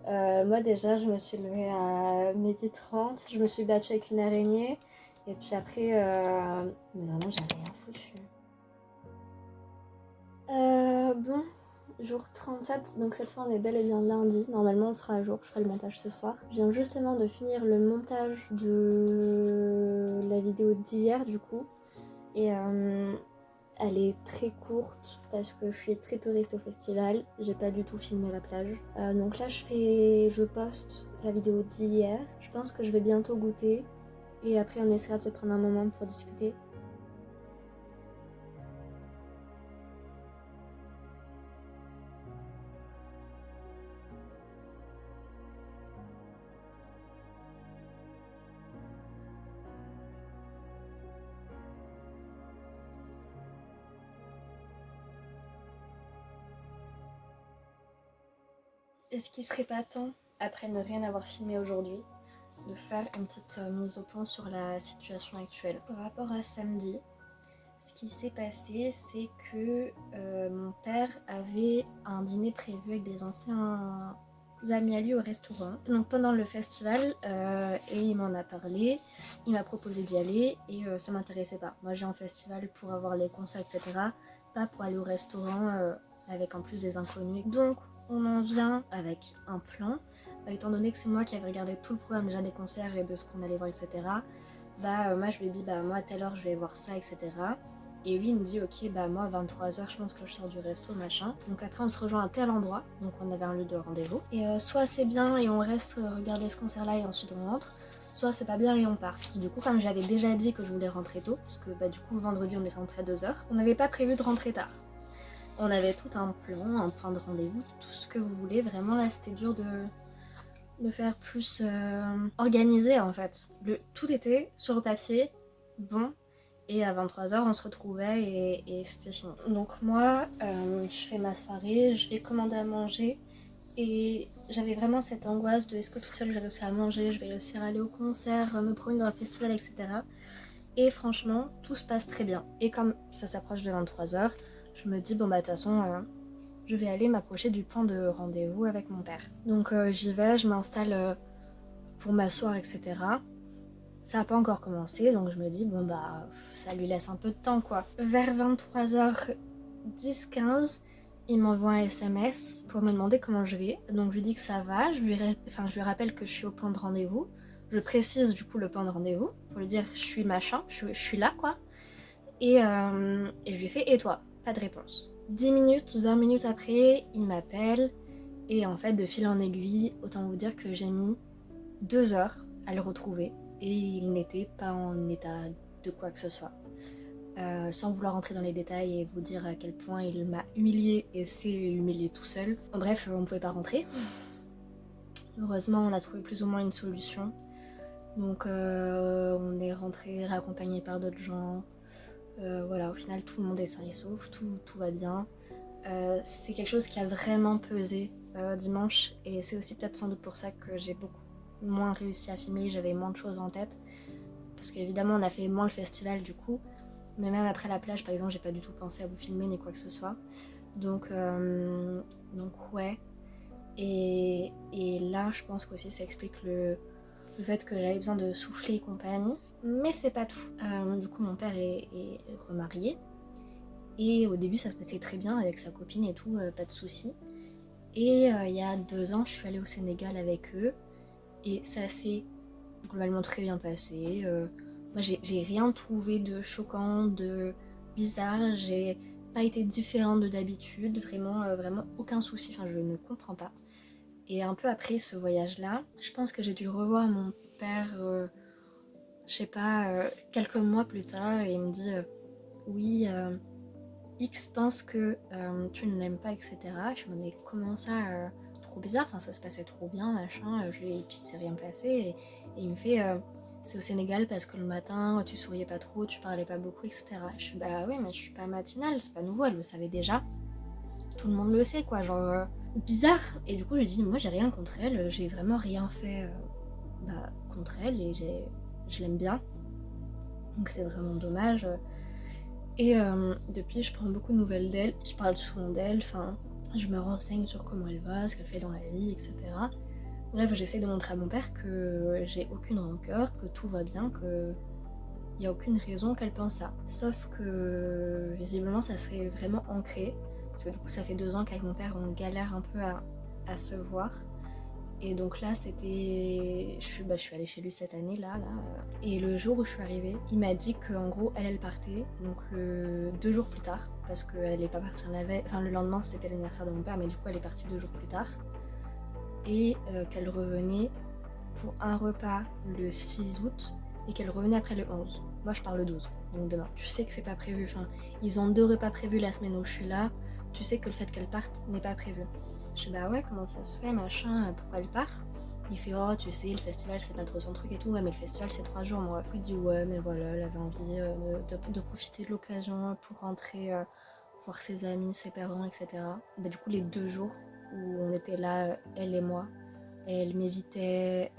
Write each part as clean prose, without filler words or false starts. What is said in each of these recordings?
Moi déjà je me suis levée à 12h30, je me suis battue avec une araignée et puis après mais vraiment j'ai rien foutu. Bon, jour 37, donc cette fois on est bel et bien lundi, normalement on sera à jour, je ferai le montage ce soir. Je viens justement de finir le montage de la vidéo d'hier du coup et elle est très courte parce que je suis très peu restée au festival, j'ai pas du tout filmé la plage. Donc là je poste la vidéo d'hier, je pense que je vais bientôt goûter et après on essaiera de se prendre un moment pour discuter. Est-ce qu'il serait pas temps, après ne rien avoir filmé aujourd'hui, de faire une petite mise au point sur la situation actuelle. Par rapport à samedi, ce qui s'est passé, c'est que mon père avait un dîner prévu avec des anciens amis à lui au restaurant. Donc pendant le festival, et il m'en a parlé, il m'a proposé d'y aller et ça m'intéressait pas. Moi j'ai un festival pour avoir les concerts, etc. Pas pour aller au restaurant avec en plus des inconnus. Donc on en vient avec un plan. Étant donné que c'est moi qui avais regardé tout le programme déjà des concerts et de ce qu'on allait voir, etc. Moi je lui ai dit moi à telle heure je vais voir ça, etc. Et lui il me dit ok moi à 23h je pense que je sors du resto machin. Donc après on se rejoint à tel endroit, donc on avait un lieu de rendez-vous. Et soit c'est bien et on reste regarder ce concert là et ensuite on rentre, soit c'est pas bien et on part. Et du coup comme j'avais déjà dit que je voulais rentrer tôt, parce que du coup vendredi on est rentré à 2h, on n'avait pas prévu de rentrer tard. On avait tout un plan, un point de rendez-vous, tout ce que vous voulez. Vraiment là c'était dur de faire plus organisé en fait. Tout était sur le papier, bon, et à 23h on se retrouvait et c'était fini. Donc moi je fais ma soirée, je vais commander à manger et j'avais vraiment cette angoisse de est-ce que toute seule je vais réussir à manger, je vais réussir à aller au concert, me promener dans le festival, etc. Et franchement tout se passe très bien. Et comme ça s'approche de 23h, je me dis de toute façon je vais aller m'approcher du point de rendez-vous avec mon père. Donc j'y vais, je m'installe pour m'asseoir, etc. Ça n'a pas encore commencé, donc je me dis ça lui laisse un peu de temps quoi. Vers 23h10-15, il m'envoie un SMS pour me demander comment je vais. Donc je lui dis que ça va, je lui rappelle que je suis au point de rendez-vous. Je précise du coup le point de rendez-vous pour lui dire je suis machin, je suis là quoi. Et je lui fais et toi? Pas de réponse. 10 minutes, 20 minutes après, il m'appelle et en fait de fil en aiguille, autant vous dire que j'ai mis 2 heures à le retrouver et il n'était pas en état de quoi que ce soit. Sans vouloir rentrer dans les détails et vous dire à quel point il m'a humiliée et s'est humilié tout seul. Bref, on ne pouvait pas rentrer. Heureusement, on a trouvé plus ou moins une solution. Donc on est rentré raccompagné par d'autres gens. Voilà, au final tout le monde est sain et sauf, tout va bien. C'est quelque chose qui a vraiment pesé dimanche et c'est aussi peut-être sans doute pour ça que j'ai beaucoup moins réussi à filmer, j'avais moins de choses en tête. Parce qu'évidemment on a fait moins le festival du coup, mais même après la plage par exemple j'ai pas du tout pensé à vous filmer ni quoi que ce soit. Donc ouais. Et là je pense qu'aussi ça explique le fait que j'avais besoin de souffler et compagnie. Mais c'est pas tout. Du coup mon père est remarié. Et au début ça se passait très bien avec sa copine et tout, pas de soucis. Et il y a 2 ans je suis allée au Sénégal avec eux. Et ça s'est globalement très bien passé. Moi j'ai rien trouvé de choquant, de bizarre. J'ai pas été différente de d'habitude. Vraiment aucun souci. Enfin je ne comprends pas. Et un peu après ce voyage-là, je pense que j'ai dû revoir mon père, je sais pas, quelques mois plus tard, et il me dit oui, X pense que tu ne l'aimes pas, etc. Je me dis mais comment ça, trop bizarre, enfin ça se passait trop bien, machin, et puis c'est rien passé, et il me fait c'est au Sénégal parce que le matin tu souriais pas trop, tu parlais pas beaucoup, etc. Je suis bah oui mais je suis pas matinale, c'est pas nouveau, elle le savait déjà. Tout le monde le sait quoi, genre bizarre. Et du coup je dis moi j'ai rien contre elle, j'ai vraiment rien fait contre elle et je l'aime bien. Donc c'est vraiment dommage. Et depuis je prends beaucoup de nouvelles d'elle, je parle souvent d'elle, enfin je me renseigne sur comment elle va, ce qu'elle fait dans la vie, etc. Bref, j'essaie de montrer à mon père que j'ai aucune rancœur, que tout va bien, que il n'y a aucune raison qu'elle pense ça. Sauf que visiblement ça serait vraiment ancré, parce que du coup ça fait 2 ans qu'avec mon père on galère un peu à se voir. Et donc là je suis allée chez lui cette année et le jour où je suis arrivée, il m'a dit qu'en gros elle partait, donc 2 jours plus tard, parce qu'elle n'est pas partie la veille, enfin le lendemain c'était l'anniversaire de mon père, mais du coup elle est partie 2 jours plus tard, et qu'elle revenait pour un repas le 6 août et qu'elle revenait après le 11. Moi je pars le 12, donc demain. Tu sais que c'est pas prévu, enfin ils ont 2 repas prévus la semaine où je suis là, tu sais que le fait qu'elle parte n'est pas prévu. Je dis bah ouais, comment ça se fait, machin, pourquoi elle part? Il fait oh tu sais le festival c'est pas trop son truc et tout, ouais mais le festival c'est 3 jours moi. Il dit ouais mais voilà elle avait envie de profiter de l'occasion pour rentrer voir ses amis, ses parents, etc. Bah, du coup les 2 jours où on était là, elle et moi, elle m'évitait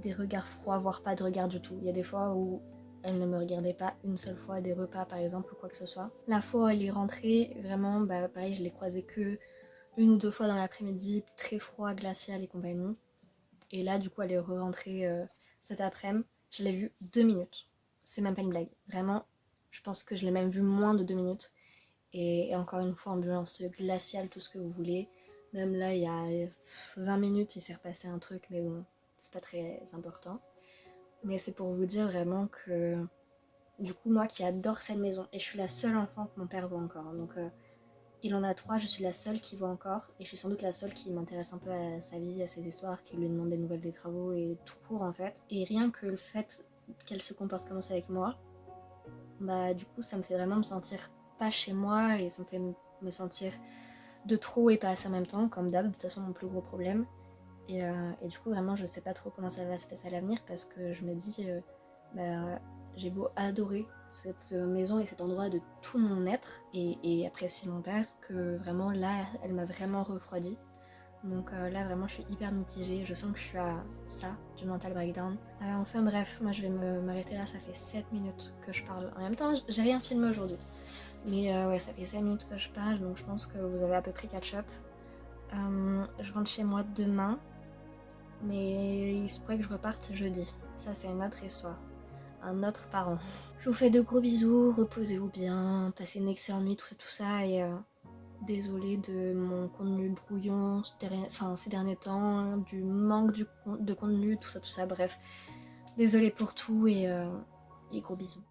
des regards froids, voire pas de regard du tout. Il y a des fois où elle ne me regardait pas une seule fois, des repas par exemple ou quoi que ce soit. La fois où elle est rentrée, vraiment, bah pareil, je l'ai croisée que 1 ou 2 fois dans l'après-midi, très froid, glacial et compagnie. Et là, du coup, elle est re-rentrée cet après-midi. Je l'ai vue 2 minutes. C'est même pas une blague. Vraiment, je pense que je l'ai même vue moins de 2 minutes. Et encore une fois, ambulance glaciale, tout ce que vous voulez. Même là, il y a 20 minutes, il s'est repassé un truc, mais bon, c'est pas très important. Mais c'est pour vous dire vraiment que, du coup, moi qui adore cette maison, et je suis la seule enfant que mon père voit encore. Donc, il en a 3, je suis la seule qui voit encore, et je suis sans doute la seule qui m'intéresse un peu à sa vie, à ses histoires, qui lui demande des nouvelles des travaux et tout court en fait. Et rien que le fait qu'elle se comporte comme ça avec moi, bah du coup ça me fait vraiment me sentir pas chez moi et ça me fait me sentir de trop et pas assez en même temps, comme d'hab, de toute façon mon plus gros problème. Et du coup vraiment je sais pas trop comment ça va se passer à l'avenir parce que je me dis, bah, j'ai beau adorer cette maison et cet endroit de tout mon être et apprécier mon père, que vraiment là elle m'a vraiment refroidi. Donc là vraiment je suis hyper mitigée, je sens que je suis à ça, du mental breakdown. Enfin bref, moi je vais m'arrêter là, ça fait 7 minutes que je parle. En même temps j'ai rien filmé aujourd'hui. Mais ouais ça fait 7 minutes que je parle, donc je pense que vous avez à peu près catch up. Je rentre chez moi demain, mais il se pourrait que je reparte jeudi. Ça c'est une autre histoire, un autre parent. Je vous fais de gros bisous, reposez-vous bien, passez une excellente nuit, tout ça et désolée de mon contenu brouillon ces derniers temps, du manque de contenu, tout ça, bref. Désolée pour tout et gros bisous.